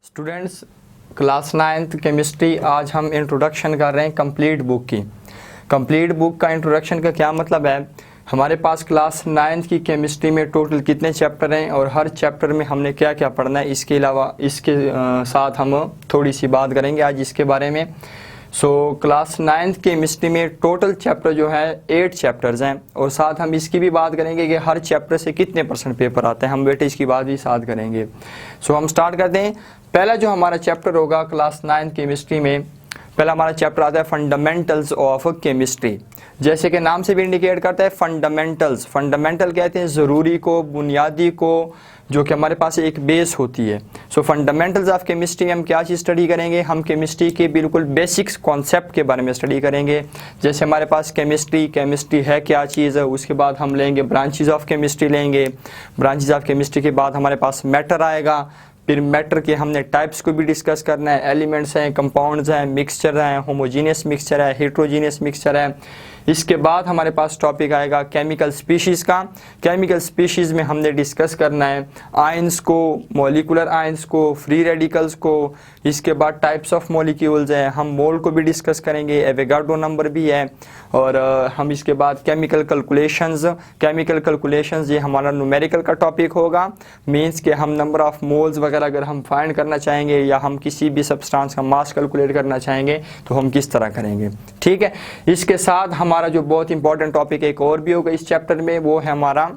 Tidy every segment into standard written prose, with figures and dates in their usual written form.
Students, class 9th chemistry आज हम introduction कर रहे हैं कंप्लीट बुक की। कंप्लीट बुक का इंट्रोडक्शन का क्या मतलब है, हमारे पास क्लास 9th की केमिस्ट्री में टोटल कितने चैप्टर हैं और हर चैप्टर में हमने क्या क्या पढ़ना है, इसके अलावा इसके साथ हम थोड़ी सी बात करेंगे आज इसके बारे में। क्लास 9th केमिस्ट्री में टोटल चैप्टर जो है 8 चैप्टर्स हैं और साथ हम इसकी भी बात करेंगे कि हर चैप्टर से कितने % पेपर आते हैं, हम वेटेज की बात भी साथ करेंगे। हम स्टार्ट करते हैं। पहला जो हमारा चैप्टर होगा क्लास 9th केमिस्ट्री में, पहला हमारा चैप्टर आता है फंडामेंटल्स ऑफ केमिस्ट्री। जैसे कि नाम से भी इंडिकेट करता है फंडामेंटल्स, फंडामेंटल कहते हैं ज़रूरी को, बुनियादी को, जो कि हमारे पास एक बेस होती है। फंडामेंटल्स ऑफ केमिस्ट्री में हम क्या चीज़ स्टडी करेंगे, हम केमिस्ट्री के बिल्कुल बेसिक्स कॉन्सेप्ट के बारे में स्टडी करेंगे। जैसे हमारे पास केमिस्ट्री है क्या चीज़ है, उसके बाद हम लेंगे ब्रांचेज ऑफ केमिस्ट्री लेंगे। ब्रांचेज ऑफ केमिस्ट्री के बाद हमारे पास मैटर आएगा, फिर मैटर के हमने टाइप्स को भी डिस्कस करना है, एलिमेंट्स हैं, कंपाउंड्स हैं, मिक्सचर हैं, होमोजीनियस मिक्सचर है, हेट्रोजीनियस मिक्सचर है। इसके बाद हमारे पास टॉपिक आएगा केमिकल स्पीशीज़ का। केमिकल स्पीशीज़ में हमने डिस्कस करना है आयंस को, मॉलिकुलर आयंस को, फ्री रेडिकल्स को। इसके बाद टाइप्स ऑफ मॉलिक्यूल्स हैं, हम मोल को भी डिस्कस करेंगे, एवोगाड्रो नंबर भी है। और हम इसके बाद केमिकल कैलकुलेशंस ये हमारा न्यूमेरिकल का टॉपिक होगा। मीन्स के हम नंबर ऑफ मोल्स वगैरह अगर हम फाइंड करना चाहेंगे या हम किसी भी सब्सटेंस का मास कैलकुलेट करना चाहेंगे तो हम किस तरह करेंगे, ठीक है। इसके साथ हमारा जो बहुत इंपॉर्टेंट टॉपिक एक और भी होगा इस चैप्टर में, वो है हमारा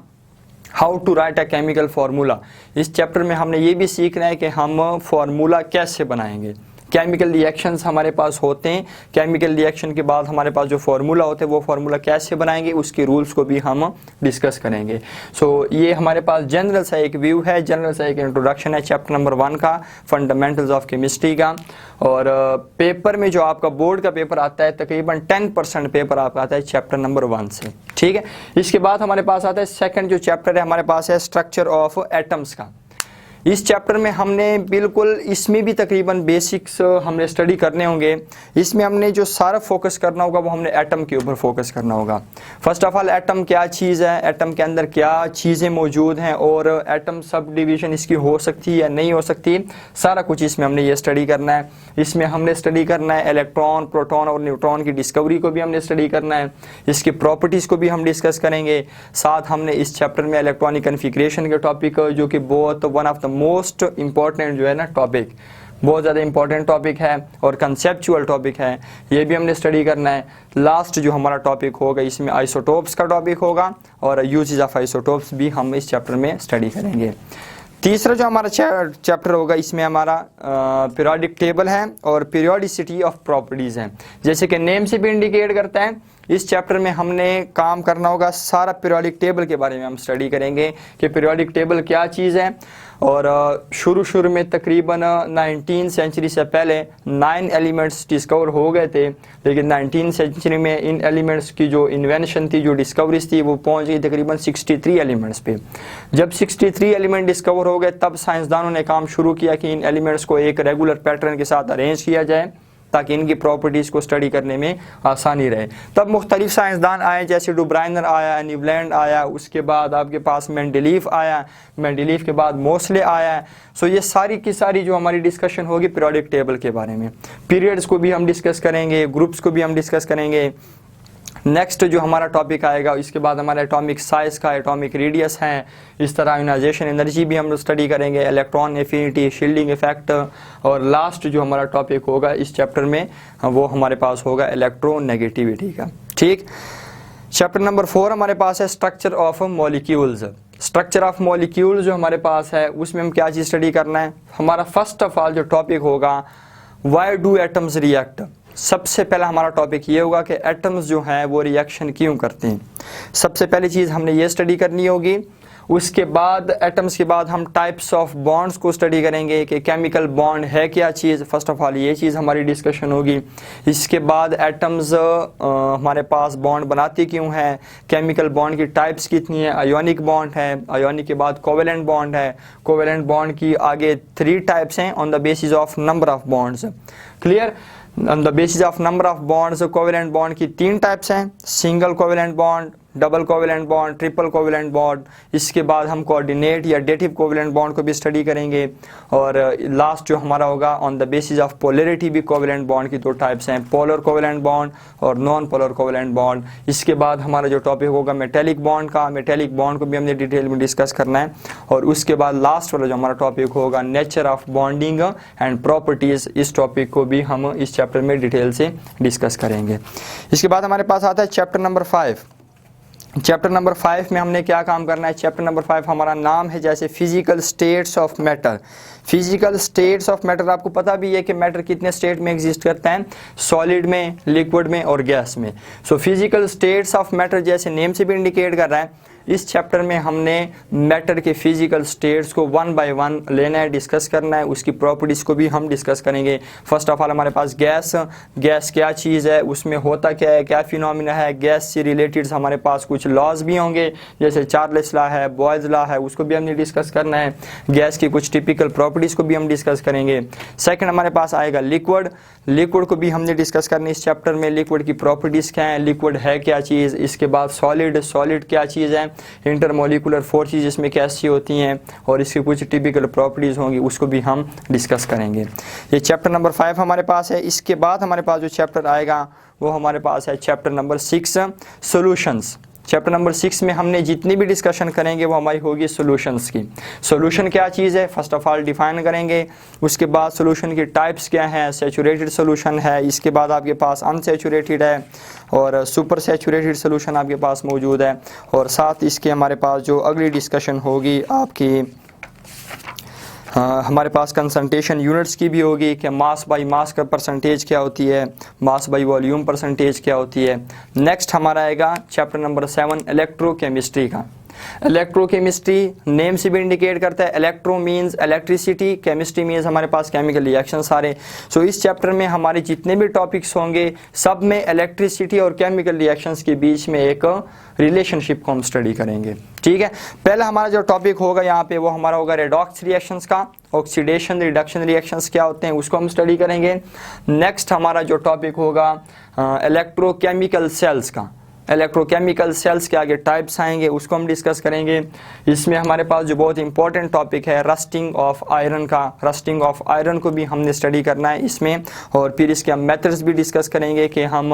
how to write a chemical formula. इस चैप्टर में हमने ये भी सीखना है कि हम फार्मूला कैसे बनाएंगे। केमिकल रिएक्शंस हमारे पास होते हैं, केमिकल रिएक्शन के बाद हमारे पास जो फार्मूला होते हैं वो फार्मूला कैसे बनाएंगे, उसके रूल्स को भी हम डिस्कस करेंगे। ये हमारे पास जनरल सा एक व्यू है, जनरल सा एक इंट्रोडक्शन है चैप्टर नंबर 1 का, फंडामेंटल्स ऑफ केमिस्ट्री का। और पेपर में जो आपका बोर्ड का पेपर आता है तकरीबन 10% पेपर आपका आता है चैप्टर नंबर 1 से, ठीक है। इसके बाद हमारे पास आता है सेकेंड जो चैप्टर है हमारे पास है स्ट्रक्चर ऑफ एटम्स का। इस चैप्टर में हमने बिल्कुल इसमें भी तकरीबन बेसिक्स हमने स्टडी करने होंगे। इसमें हमने जो सारा फोकस करना होगा वो हमने एटम के ऊपर फोकस करना होगा। फर्स्ट ऑफ ऑल एटम क्या चीज़ है, एटम के अंदर क्या चीज़ें मौजूद हैं और एटम सब डिवीज़न इसकी हो सकती है या नहीं हो सकती, सारा कुछ इसमें हमने ये स्टडी करना है। इसमें हमने स्टडी करना है इलेक्ट्रॉन, प्रोटॉन और न्यूट्रॉन की डिस्कवरी को भी हमने स्टडी करना है, इसकी प्रॉपर्टीज़ को भी हम डिस्कस करेंगे। साथ हमने इस चैप्टर में इलेक्ट्रॉनिक कन्फिग्रेशन के टॉपिक जो कि बहुत one of the most important जो है ना टॉपिक, बहुत ज़्यादा इंपॉर्टेंट टॉपिक है और कंसेप्चुअल टॉपिक है, ये भी हमने स्टडी करना है। लास्ट जो हमारा टॉपिक होगा इसमें आइसोटोप्स का टॉपिक होगा और यूजेस ऑफ आइसोटोप्स भी हम इस चैप्टर में स्टडी करेंगे। तीसरा जो हमारा चैप्टर होगा इसमें हमारा पीरियोडिक टेबल है और पीरियोडिसिटी ऑफ प्रॉपर्टीज़ हैं। जैसे कि नेम से भी इंडिकेट करता है, इस चैप्टर में हमने काम करना होगा सारा पीरियोडिक टेबल के बारे में हम स्टडी करेंगे कि पीरियोडिक टेबल क्या चीज़ है। और शुरू में तकरीबन 19th सेंचुरी से पहले 9 एलिमेंट्स डिस्कवर हो गए थे, लेकिन 19th सेंचुरी में इन एलिमेंट्स की जो इन्वेंशन थी, जो डिस्कवरीज थी, वो पहुंच गई तकरीबन 63 एलिमेंट्स पे। जब 63 एलिमेंट डिस्कवर हो गए तब साइंसदानों ने काम शुरू किया कि इन एलिमेंट्स को एक रेगुलर पैटर्न के साथ अरेंज किया जाए ताकि इनकी प्रॉपर्टीज़ को स्टडी करने में आसानी रहे। तब मुख्तलिफ साइंसदान आए, जैसे डुब्राइनर आया, न्यूलैंड आया, उसके बाद आपके पास मेंडेलीफ आया, मेंडेलीफ के बाद मोसले आया। ये सारी की सारी जो हमारी डिस्कशन होगी पीरियोडिक टेबल के बारे में, पीरियड्स को भी हम डिस्कस करेंगे, ग्रुप्स को भी हम डिस्कस करेंगे। नेक्स्ट जो हमारा टॉपिक आएगा इसके बाद हमारा एटॉमिक साइज का, एटॉमिक रेडियस है, इस तरह आयोनाइजेशन एनर्जी भी हम स्टडी करेंगे, इलेक्ट्रॉन एफिनिटी, शील्डिंग इफेक्ट। और लास्ट जो हमारा टॉपिक होगा इस चैप्टर में वो हमारे पास होगा इलेक्ट्रोनेगेटिविटी का, ठीक। चैप्टर नंबर 4 हमारे पास है structure of molecules. Structure of molecules जो हमारे पास है उसमें हम क्या चीज़ स्टडी करना है, हमारा फर्स्ट ऑफ ऑल जो टॉपिक होगा व्हाई डू एटम्स रिएक्ट। सबसे पहला हमारा टॉपिक ये होगा कि एटम्स जो हैं वो रिएक्शन क्यों करते हैं, सबसे पहली चीज़ हमने ये स्टडी करनी होगी। उसके बाद एटम्स के बाद हम टाइप्स ऑफ बॉन्ड्स को स्टडी करेंगे कि केमिकल बॉन्ड है क्या चीज़, फर्स्ट ऑफ ऑल ये चीज़ हमारी डिस्कशन होगी। इसके बाद एटम्स हमारे पास बॉन्ड बनाती क्यों है, केमिकल बॉन्ड की टाइप्स कितनी है, आयोनिक बॉन्ड है, आयोनिक के बाद कोवेलेंट बॉन्ड है, कोवेलेंट बॉन्ड की आगे 3 टाइप्स हैं on the basis of number of bonds, clear. On the basis of number of bonds covalent bond की 3 टाइप्स हैं, single covalent bond, double covalent bond, triple covalent bond, इसके बाद हम coordinate या dative covalent bond को भी study करेंगे, और लास्ट जो हमारा होगा on the basis of polarity भी कोवेलेंट बॉन्ड की दो टाइप्स हैं, पोलर कोवेलेंट बॉन्ड और नॉन पोलर कोवेलेंट बॉन्ड। इसके बाद हमारा जो टॉपिक होगा मेटेलिक बॉन्ड का, मेटेलिक बॉन्ड को भी हमने डिटेल में डिस्कस करना है, और उसके बाद लास्ट वाला जो हमारा टॉपिक होगा nature of bonding and properties, इस टॉपिक को भी हम इस चैप्टर में डिटेल से डिस्कस करेंगे। इसके बाद हमारे पास आता है चैप्टर नंबर 5। चैप्टर नंबर 5 में हमने क्या काम करना है, चैप्टर नंबर 5 हमारा नाम है जैसे physical states of matter. Physical states of matter, आपको पता भी है कि मैटर कितने स्टेट में एग्जिस्ट करता है, सॉलिड में, लिक्विड में और गैस में। So physical states of matter जैसे नेम से भी इंडिकेट कर रहा है, इस चैप्टर में हमने मैटर के फिजिकल स्टेट्स को वन बाय वन लेना है, डिस्कस करना है, उसकी प्रॉपर्टीज़ को भी हम डिस्कस करेंगे। फर्स्ट ऑफ ऑल हमारे पास गैस क्या चीज़ है, उसमें होता क्या है, क्या फिनोमिना है, गैस से रिलेटेड हमारे पास कुछ लॉज भी होंगे जैसे चार्ल्स लॉ है, बॉयज़ लॉ है, उसको भी हमने डिस्कस करना है। गैस की कुछ टिपिकल प्रॉपर्टीज़ को भी हम डिस्कस करेंगे। सेकेंड हमारे पास आएगा लिक्विड को भी हमने डिस्कस करना है इस चैप्टर में, लिक्विड की प्रॉपर्टीज़ क्या है, लिक्विड है क्या चीज़। इसके बाद सॉलिड क्या चीज़ है, इंटरमोलिकुलर फोर्सेस इसमें कैसी होती हैं और इसकी कुछ टिपिकल प्रॉपर्टीज़ होंगी, उसको भी हम डिस्कस करेंगे। ये चैप्टर नंबर 5 हमारे पास है। इसके बाद हमारे पास जो चैप्टर आएगा वो हमारे पास है chapter number 6 solutions. Chapter number 6 में हमने जितनी भी डिस्कशन करेंगे वो हमारी होगी सॉल्यूशंस की। सॉल्यूशन क्या चीज़ है फर्स्ट ऑफ ऑल डिफाइन करेंगे, उसके बाद सॉल्यूशन की टाइप्स क्या हैं, सैचुरेटेड सॉल्यूशन है, इसके बाद आपके पास अनसैचुरेटेड है और सुपर सैचुरेटेड सॉल्यूशन आपके पास मौजूद है, और साथ इसके हमारे पास जो अगली डिस्कशन होगी आपकी हमारे पास कंसंट्रेशन यूनिट्स की भी होगी कि मास बाई मास का परसेंटेज क्या होती है, मास बाई वॉल्यूम परसेंटेज क्या होती है। नेक्स्ट हमारा आएगा चैप्टर नंबर 7 इलेक्ट्रोकेमिस्ट्री का। इलेक्ट्रोकेमिस्ट्री नेम से भी इंडिकेट करता है, electro means electricity, chemistry means हमारे पास केमिकल रिएक्शन सारे। सो इस चैप्टर में हमारे जितने भी टॉपिक्स होंगे सब में इलेक्ट्रिसिटी और केमिकल रिएक्शंस के बीच में एक रिलेशनशिप को हम स्टडी करेंगे। ठीक है, पहला हमारा जो टॉपिक होगा यहाँ पे वो हमारा होगा रेडॉक्स रिएक्शंस का, ऑक्सीडेशन रिडक्शन रिएक्शंस क्या होते हैं उसको हम स्टडी करेंगे। नेक्स्ट हमारा जो टॉपिक होगा इलेक्ट्रोकेमिकल सेल्स का, इलेक्ट्रोकेमिकल सेल्स के आगे टाइप्स आएंगे उसको हम डिस्कस करेंगे। इसमें हमारे पास जो बहुत इंपॉर्टेंट टॉपिक है रस्टिंग ऑफ आयरन का, रस्टिंग ऑफ आयरन को भी हमने स्टडी करना है इसमें, और फिर इसके हम मेथड्स भी डिस्कस करेंगे कि हम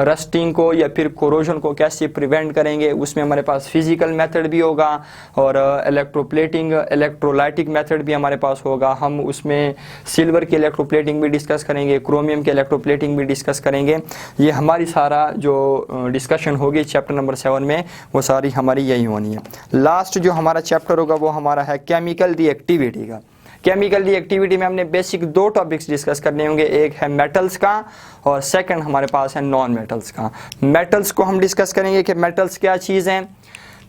रस्टिंग को या फिर कोरोजन को कैसे प्रिवेंट करेंगे। उसमें हमारे पास फिजिकल मेथड भी होगा और इलेक्ट्रोप्लेटिंग इलेक्ट्रोलाइटिक मेथड भी हमारे पास होगा। हम उसमें सिल्वर की इलेक्ट्रोप्लेटिंग भी डिस्कस करेंगे, क्रोमियम की इलेक्ट्रोप्लेटिंग भी डिस्कस करेंगे। ये हमारी सारा जो डिस्कशन होगी चैप्टर नंबर 7 में वो सारी हमारी यही होनी है। लास्ट जो हमारा चैप्टर होगा वो हमारा है केमिकल रिएक्टिविटी का। केमिकल रिएक्टिविटी में हमने बेसिक 2 टॉपिक्स डिस्कस करने होंगे, एक है मेटल्स का और सेकंड हमारे पास है नॉन मेटल्स का। मेटल्स को हम डिस्कस करेंगे कि मेटल्स क्या चीज़ हैं,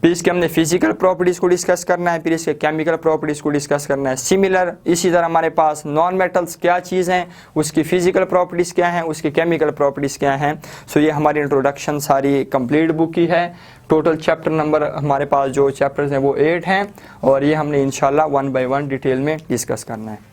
फिर इसके हमने फिजिकल प्रॉपर्टीज़ को डिस्कस करना है, फिर इसके केमिकल प्रॉपर्टीज़ को डिस्कस करना है। सिमिलर इसी तरह हमारे पास नॉन मेटल्स क्या चीज़ हैं, उसकी फिजिकल प्रॉपर्टीज़ क्या हैं, उसकी केमिकल प्रॉपर्टीज़ क्या हैं। सो ये हमारी इंट्रोडक्शन सारी कंप्लीट बुक की है। टोटल चैप्टर नंबर हमारे पास जो चैप्टर्स हैं वो 8 हैं और ये हमने इंशाल्लाह 1 बाय 1 डिटेल में डिस्कस करना है।